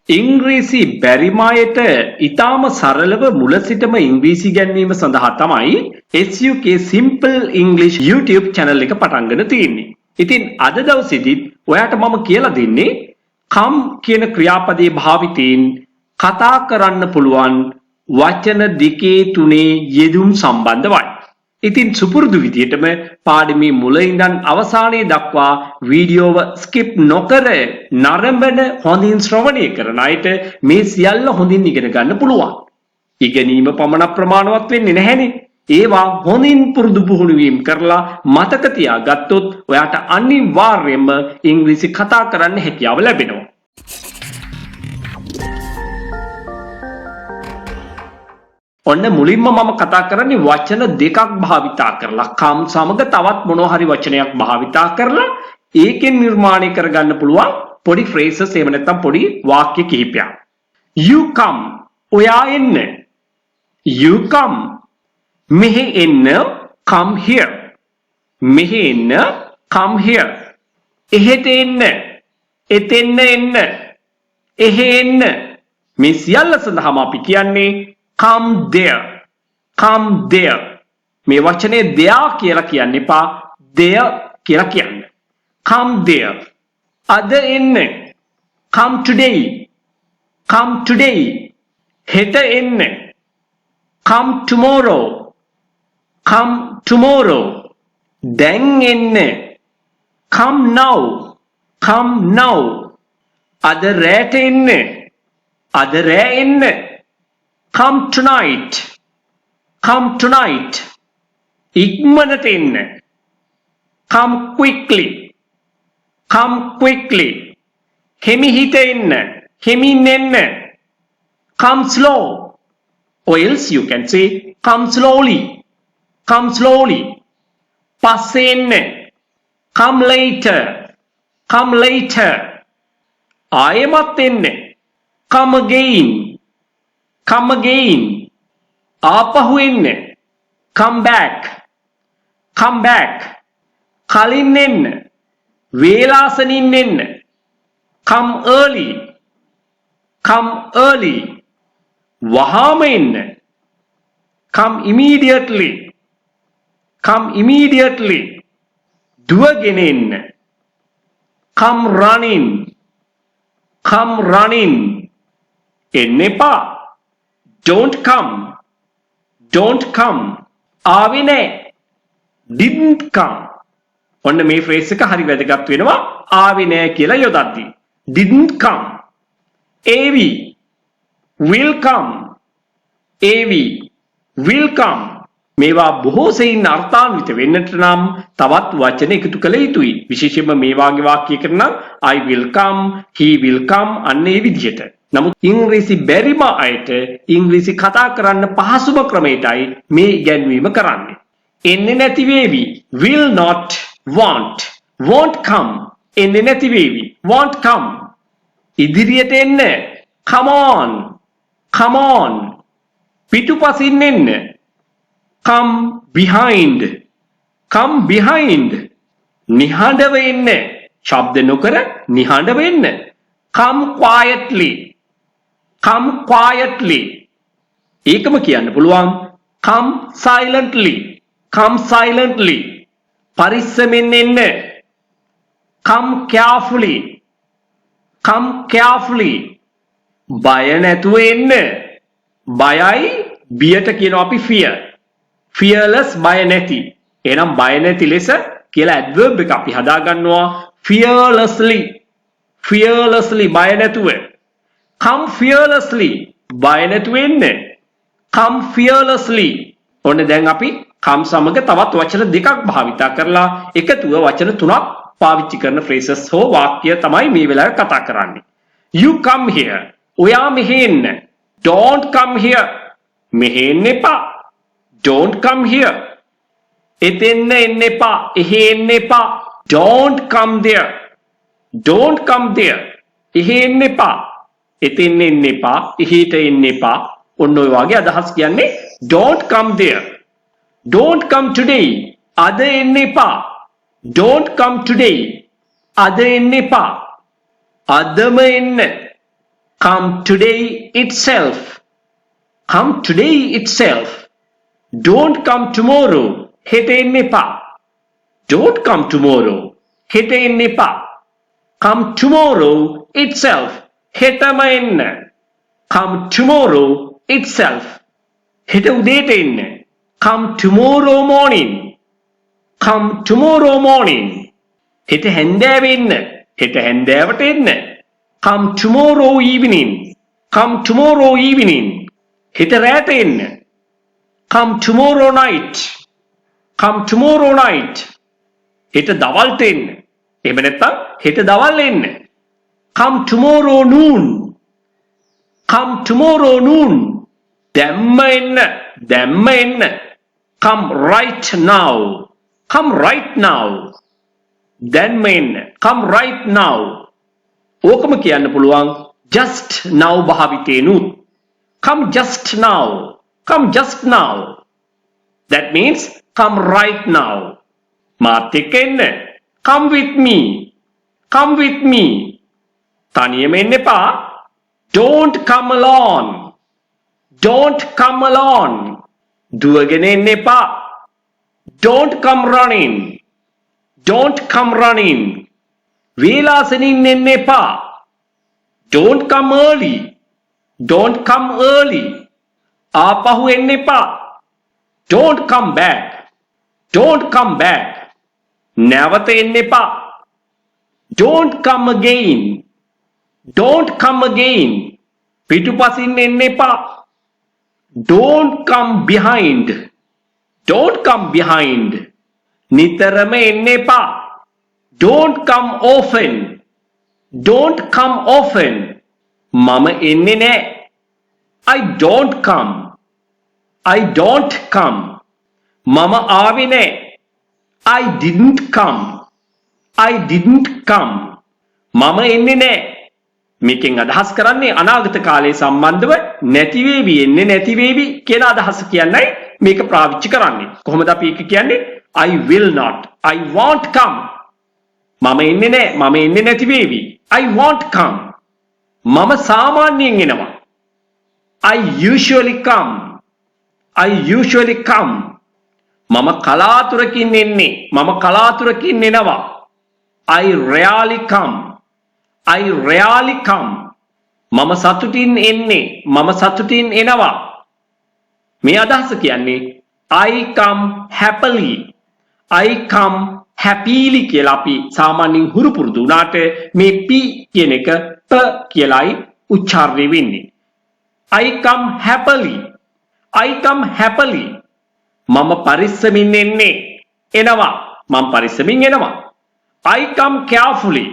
ඉංග්‍රීසි බැරිම අයට ඊටාම සරලව මුල සිටම ඉංග්‍රීසි ඉගෙනීම සඳහා තමයි SUK Simple English YouTube channel එක පටන් ගන්න තියෙන්නේ. ඉතින් අද දවසේදීත් ඔයාට මම කියලා දෙන්නේ come කියන ක්‍රියාපදයේ භාවිතයෙන් කතා කරන්න පුළුවන් වචන දෙකේ තුනේ යෙදුම් සම්බන්ධවයි. ඉතින් සුපුරුදු විදියටම පාඩමේ මුල ඉඳන් අවසානයේ දක්වා වීඩියෝව ස්කිප් නොකර නරඹන හොඳින් ශ්‍රවණය කරන අයට මේ සියල්ල හොඳින් ඉගෙන ගන්න පුළුවන්. ඉගෙනීම පමණ ප්‍රමාණවත් වෙන්නේ නැහැනේ. ඒවා හොඳින් පුරුදු පුහුණු වීම කරලා මතක තියාගත්තොත් ඔයාට අනිවාර්යයෙන්ම ඉංග්‍රීසි කතා කරන්න හැකියාව ලැබෙනවා. ඔන්න මුලින්ම මම කතා කරන්නේ වචන දෙකක් භාවිතා කරලා කම් සමග තවත් මොනවා හරි වචනයක් භාවිතා කරලා ඒකෙන් නිර්මාණය කරගන්න පුළුවන් පොඩි phrases එහෙම නැත්නම් පොඩි වාක්‍ය කිහිපයක්. You come ඔයා එන්න. You come මෙහෙ එන්න come here. මෙහෙ එන්න come here. එහෙට එන්න එතෙන්න එන්න. එහෙ එන්න. මේ සියල්ල සඳහාම අපි කියන්නේ come there. Come there. මේ වචනේ there කියලා කියන්න එපා. there කියලා කියන්න. Come there. අද එන්න. Come today. Come today. හෙට එන්න. Come tomorrow. Come tomorrow. දැන් එන්න. Come now. Come now. අද රැට එන්න. අද රෑ එන්න. Come tonight. Come tonight. ඉක්මනට එන්න. Come quickly. Come quickly. හිමිහිට එන්න. හිමින් එන්න. Come slow. Or else you can say come slowly. Come slowly. පස්සේ එන්න. Come later. Come later. ආයෙමත් එන්න. Come again. Come again. ආපහු එන්න. Come back. Come back. කලින් එන්න. වේලාසනින් එන්න. Come early. Come early. වහාම එන්න. Come immediately. Come immediately. දුවගෙන එන්න. Come running. Come running. එන්න එපා. Don't come. Don't come. ආවේ නැහැ. Didn't come. ඔන්න මේ phrase එක හරි වැදගත් වෙනවා. ආවේ නැහැ කියලා යොදද්දී. Didn't come. AV will come. AV will come. මේවා බොහෝ සෙයින් අර්ථාන්විත වෙන්නට නම් තවත් වචන එකතු කළ යුතුයි. විශේෂයෙන්ම මේ වාගේ වාක්‍යයකට නම් I will come, he will come අන්න ඒ විදිහට. නමුත් ඉංග්‍රීසි බැරිම අයට ඉංග්‍රීසි කතා කරන්න පහසුම ක්‍රමයටයි මේ ඉගැන්වීම කරන්නේ. එන්නේ නැති වේවි. will not, won't, won't come. එන්නේ නැති වේවි. won't come. ඉදිරියට එන්න. come on. come on. පිටුපසින් එන්න. come behind. come behind. නිහඬව එන්න. ශබ්ද නොකර නිහඬව එන්න. come quietly. come quietly. ඒකම කියන්න පුළුවන් come silently. come silently. පරිස්සමෙන් එන්න. come carefully. come carefully. බය නැතුව එන්න. බයයි බියට කියනවා අපි fear. fearless බය නැති. එහෙනම් බය නැති ලෙස කියලා adverb එක අපි හදා ගන්නවා fearlessly. fearlessly බය නැතුව. come fearlessly බය නැතුව එන්න. come fearlessly. ඔන්න දැන් අපි come සමග තවත් වචන දෙකක් භාවිතා කරලා එකතුව වචන තුනක් පාවිච්චි කරන phrases හෝ වාක්‍ය තමයි මේ වෙලාවේ කතා කරන්නේ. You come here. ඔයා මෙහෙ එන්න. Don't come here. මෙහෙ එන්න එපා. Don't come here. එතෙන්න එන්න එපා. එහෙ එන්න එපා. Don't come there. Don't come there. එහෙ එන්න එපා. එතෙන්න එන්න එපා. එහෙට එන්න එපා. ඔන්න ඔය වගේ අදහස් කියන්නේ don't come there. Don't come today. අද එන්න එපා. Don't come today. අද එන්න එපා. අදම එන්න. Come today itself. Come today itself. Don't come tomorrow. හෙට එන්න එපා. Don't come tomorrow. හෙට එන්න එපා. Come tomorrow itself. හෙටම එන්න. Come tomorrow itself. හෙට උදේට එන්න. Come tomorrow morning. Come tomorrow morning. හෙට හැන්දෑවේ එන්න. හෙට හැන්දෑවට එන්න. Come tomorrow evening. Come tomorrow evening. හෙට රැට එන්න. Come tomorrow night. Come tomorrow night. හෙට දවල්ට එන්න. එහෙම නැත්නම් හෙට දවල් එන්න. Come tomorrow noon. Come tomorrow noon. දැම්ම එන්න. දැම්ම එන්න. Come right now. Come right now. දැන්ම එන්න. Come right now. ඕකම කියන්න පුළුවන් just now භාවිතේනුත්. Come just now. Come just now. That means come right now. මාත් එක්ක එන්න. Come with me. Come with me. තනියම එන්න එපා. Don't come alone. Don't come alone. දුවගෙන එන්න එපා. Don't come running. Don't come running. වේලාසනින් එන්න එපා. Don't come early. Don't come early. ආපහු එන්න එපා. Don't come back. Don't come back. නැවත එන්න එපා. Don't come again. Don't come again. පිටුපසින් එන්න එපා. Don't come behind. Don't come behind. නිතරම එන්න එපා. Don't come often. Don't come often. මම එන්නේ නැහැ. I don't come. I don't come. මම ආවේ නැහැ. I didn't come. I didn't come. මම එන්නේ නැහැ. මේකෙන් අදහස් කරන්නේ අනාගත කාලයේ සම්බන්ධව නැති වේවි එන්නේ නැති වේවි කියන අදහස කියන්නයි මේක පාවිච්චි කරන්නේ. කොහොමද අපි ඒක කියන්නේ? I will not. I won't come. මම එන්නේ නැහැ. මම එන්නේ නැති වේවි. I won't come. මම සාමාන්‍යයෙන් එනවා. I usually come. I usually come. මම කලාතුරකින් එන්නේ. මම කලාතුරකින් එනවා. I rarely come. I rarely come. මම සතුටින් එන්නේ. මම සතුටින් එනවා. මේ අදහස කියන්නේ I come happily. I come happily කියලා අපි සාමාන්‍යයෙන් හුරු පුරුදු වුණාට මේ p කියන එක p කියලායි උච්චාරණය වෙන්නේ. I come happily. I come happily. මම පරිස්සමින් එන්නේ. එනවා. මම පරිස්සමින් එනවා. I come carefully.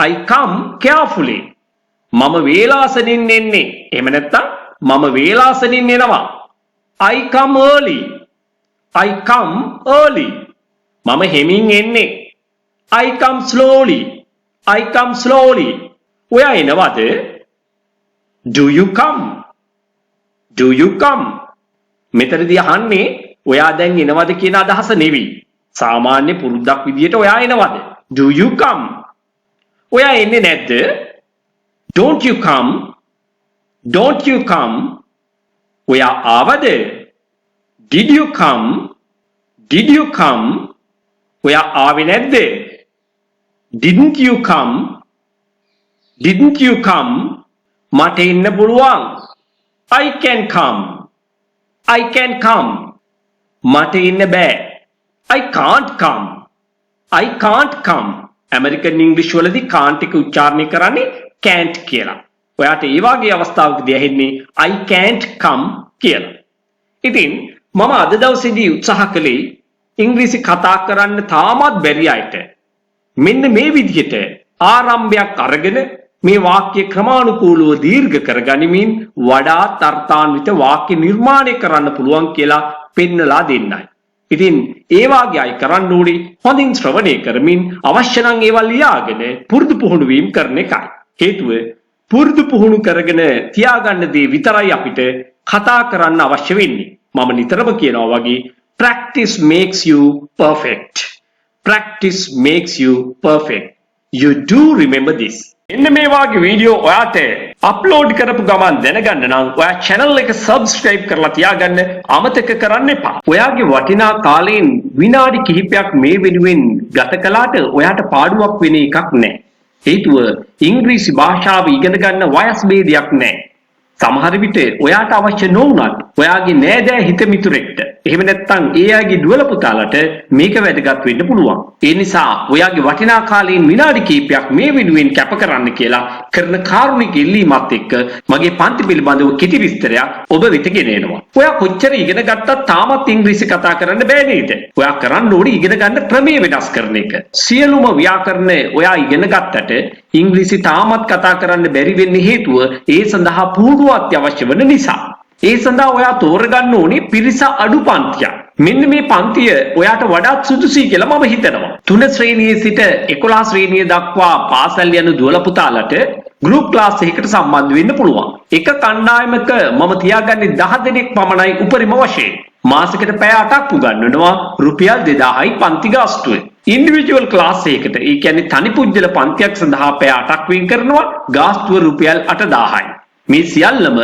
I come carefully. මම වේලාසනින් එන්නේ. එහෙම නැත්නම් මම වේලාසනින් එනවා. I come early. I come early. මම හෙමින් එන්නේ. I come slowly. I come slowly. ඔයා එනවද? Do you come? Do you come? මෙතනදී අහන්නේ ඔයා දැන් එනවද කියන අදහස නෙවෙයි. සාමාන්‍ය පුරුද්දක් විදියට ඔයා එනවද? Do you come? ඔයා එන්නේ නැද්ද? Don't you come? Don't you come? ඔයා ආවද? Did you come? Did you come? ඔයා ආවේ නැද්ද? Didn't you come? Didn't you come? මට එන්න පුළුවන්. I can come. I can come. මට එන්න බෑ. I can't come. I can't come. American English වලදී can't එක උච්චාරණය කරන්නේ can't කියලා. ඔයාට ඒ වගේ අවස්ථාවකදී ඇහෙන්නේ I can't come කියලා. ඉතින් මම අද දවසේදී උත්සාහ කළේ ඉංග්‍රීසි කතා කරන්න තාමත් බැරි අයට මෙන්න මේ විදිහට ආරම්භයක් අරගෙන මේ වාක්‍ය ක්‍රමානුකූලව දීර්ඝ කරගනිමින් වඩා අර්ථාන්විත වාක්‍ය නිර්මාණය කරන්න පුළුවන් කියලා පෙන්නලා දෙන්නයි. ඉතින් ඒ වාගේ අය කරන්න ඕනේ හොඳින් ශ්‍රවණය කරමින් අවශ්‍ය නම් ඒවා ලියාගෙන පුරුදු පුහුණු වීම කරන එකයි. හේතුව පුරුදු පුහුණු කරගෙන තියාගන්න දේ විතරයි අපිට කතා කරන්න අවශ්‍ය වෙන්නේ. මම නිතරම කියනවා වගේ practice makes you perfect. Practice makes you perfect. You do remember this. එන්න මේ වාගේ වීඩියෝ ඔයාට අප්ලෝඩ් කරපු ගමන් දැනගන්න නම් ඔයා channel එක subscribe කරලා තියාගන්න අමතක කරන්න එපා. ඔයාගේ වටිනා කාලයෙන් විනාඩි කිහිපයක් මේ වෙනුවෙන් ගත කළාට ඔයාට පාඩුවක් වෙන එකක් නැහැ. හේතුව ඉංග්‍රීසි භාෂාව ඉගෙන ගන්න වයස් ભેදයක් නැහැ. සමහර විට ඔයාට අවශ්‍ය නොවුනත් ඔයාගේ නෑදෑ හිත මිතුරෙක්ට එහෙම නැත්නම් ඒ අයගේ දුවල පුතාලට මේක වැදගත් වෙන්න පුළුවන්. ඒ නිසා ඔයාගේ වටිනා කාලයෙන් විනාඩි කිහිපයක් මේ වෙනුවෙන් කැප කරන්න කියලා කරන කාරුණික ඉල්ලීමත් එක්ක මගේ පන්ති පිළිබඳව කෙටි විස්තරයක් ඔබ වෙත ගෙනෙනවා. ඔයා කොච්චර ඉගෙන ගත්තත් තාමත් ඉංග්‍රීසි කතා කරන්න බෑ නේද? ඔයා කරන්න ඕනේ ඉගෙන ගන්න ක්‍රමය වෙනස් කරන එක. සියලුම ව්‍යාකරණ ඔයා ඉගෙන ගත්තට ඉංග්‍රීසි තාමත් කතා කරන්න බැරි වෙන්නේ හේතුව ඒ සඳහා පුහුණුව අත්‍යවශ්‍ය වන නිසා. ඒ සඳහා ඔයා තෝරගන්න ඕනේ පිරිස අඩු පන්තියක්. මෙන්න මේ පන්තිය ඔයාට වඩාත් සුදුසුයි කියලා මම හිතනවා. 3 ශ්‍රේණියේ සිට 11 ශ්‍රේණිය දක්වා පාසල් යන දුවල පුතාලට ගෲප් ක්ලාස් එකකට සම්බන්ධ වෙන්න පුළුවන්. එක කණ්ඩායමක මම තියාගන්නේ 10 දෙනෙක් පමණයි උපරිම වශයෙන්. මාසෙකට පැය 8ක් උගන්වනවා රුපියල් 2000යි පන්ති ගාස්තුව. ඉන්ඩිවිජුවල් ක්ලාස් එකකට ඒ කියන්නේ තනි පුජ්‍යල පන්තියක් සඳහා පැය 8ක් වෙන් කරනවා ගාස්තුව රුපියල් 8000යි. මේ සියල්ලම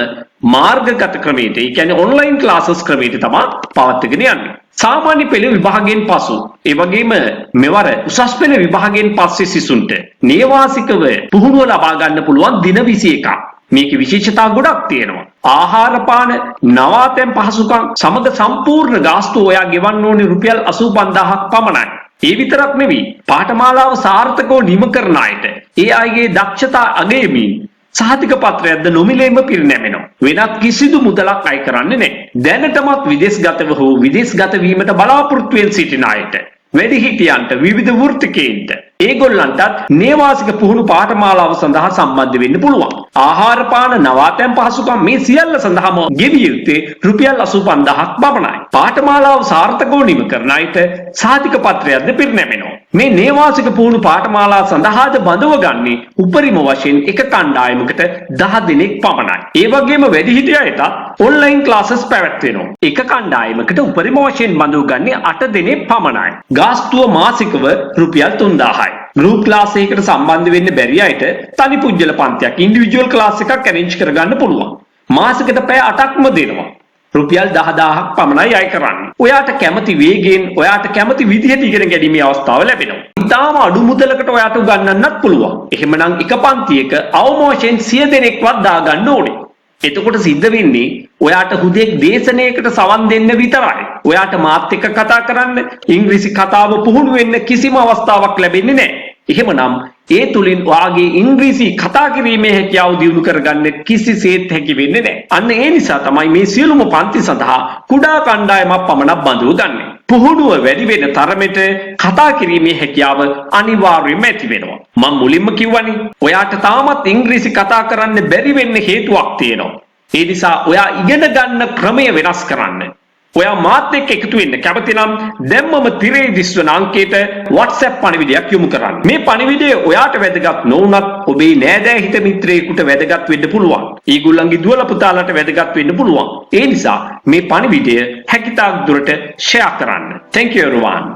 මාර්ගගත ක්‍රමයට ඒ කියන්නේ ඔන්ලයින් ක්ලාසස් ක්‍රමයට තමයි පවත්වාගෙන යන්නේ. සාමාන්‍ය පෙළ විභාගයෙන් පසු ඒ වගේම මෙවර උසස් පෙළ විභාගයෙන් පස්සේ සිසුන්ට නේවාසිකව පුහුණුව ලබා ගන්න පුළුවන් දින 21ක්. මේකේ විශේෂතා ගොඩක් තියෙනවා. ආහාර පාන නවාතැන් පහසුකම් සමග සම්පූර්ණ ගාස්තුව ඔයා ගෙවන්න ඕනේ රුපියල් 85000ක් පමණයි. ඒ විතරක් නෙවෙයි පාඨමාලාව සාර්ථකව නිම කරන අයට ඒ අයගේ දක්ෂතා අගයමින් සහතික පත්‍රයක්ද නොමිලේම පිරිනැමෙනවා. වෙනත් කිසිදු මුදලක් අය කරන්නේ නැහැ. දැනටමත් විදේශගතව හෝ විදේශගත වීමට බලාපොරොත්තු වෙන සිටින අයට වැඩිහිටියන්ට විවිධ වෘත්තිකයන්ට ඒගොල්ලන්ටත් නේවාසික පුහුණු පාඨමාලාව සඳහා සම්බන්ධ වෙන්න පුළුවන්. ආහාර පාන නවාතැන් පහසුකම් මේ සියල්ල සඳහාම ගෙවිය යුත්තේ රුපියල් 85000ක් පමණයි. පාඨමාලාව සාර්ථකව නිම කරන අයට සහතික පත්‍රයක්ද පිරිනැමෙනවා. මේ නේවාසික පුහුණු පාඨමාලා සඳහාද බඳව ගන්නේ උපරිම වශයෙන් එක කණ්ඩායමකට 10 දෙනෙක් පමණයි. ඒ වගේම වැඩිහිටිය අයට ඔන්ලයින් ක්ලාසස් පැවැත්වෙනවා. එක කණ්ඩායමකට උපරිම වශයෙන් බඳව ගන්නේ 8 දෙනෙක් පමණයි. ගාස්තුව මාසිකව රුපියල් 3000යි. ගෲප් ක්ලාස් එකකට සම්බන්ධ වෙන්න බැරි අයට තනි පුජ්‍යල පන්තියක් ඉන්ඩිවිජුවල් ක්ලාස් එකක් ඇරේන්ජ් කරගන්න පුළුවන්. මාසෙකට පැය 8ක්ම දෙනවා. රුපියල් 10000ක් පමණයි අය කරන්නේ. ඔයාට කැමති වේගයෙන් ඔයාට කැමති විදිහට ඉගෙන ගැනීමේ අවස්ථාව ලැබෙනවා. ඉතාම අඩු මුදලකට ඔයාට උගන්වන්නත් පුළුවන්. එහෙමනම් එක පන්තියක අවම වශයෙන් 100 දෙනෙක්වත් දාගන්න ඕනේ. එතකොට සිද්ධ වෙන්නේ ඔයාට හුදෙක් දේශනයකට සවන් දෙන්න විතරයි. ඔයාට මාත් එක්ක කතා කරන්න ඉංග්‍රීසි කතාව පුහුණු වෙන්න කිසිම අවස්ථාවක් ලැබෙන්නේ නැහැ. එහෙමනම් ඒ තුලින් ඔයාගේ ඉංග්‍රීසි කතා කිරීමේ හැකියාව දියුණු කරගන්න කිසිසේත් හැකි වෙන්නේ නැහැ. අන්න ඒ නිසා තමයි මේ සියලුම පන්ති සඳහා කුඩා කණ්ඩායමක් පමණක් බඳව ගන්නේ. පුහුණුව වැඩි වෙන තරමට කතා කිරීමේ හැකියාව අනිවාර්යයෙන්ම ඇති වෙනවා. මම මුලින්ම කිව්වනේ ඔයාට තාමත් ඉංග්‍රීසි කතා කරන්න බැරි වෙන්න හේතුවක් තියෙනවා. ඒ නිසා ඔයා ඉගෙන ගන්න ක්‍රමය වෙනස් කරන්න. ඔයා මාත් එක්ක එකතු වෙන්න කැමති නම් දැම්මම තිරේ දිස්වන අංකයට WhatsApp පණිවිඩයක් යොමු කරන්න. මේ පණිවිඩය ඔයාට වැදගත් නොවුනත් ඔබේ නෑදෑ හිත මිත්‍රයෙකුට වැදගත් වෙන්න පුළුවන්. ඊගොල්ලන්ගේ දුවල පුතාලට වැදගත් වෙන්න පුළුවන්. ඒ නිසා මේ පණිවිඩය හැකිතාක් දුරට share කරන්න. Thank you everyone.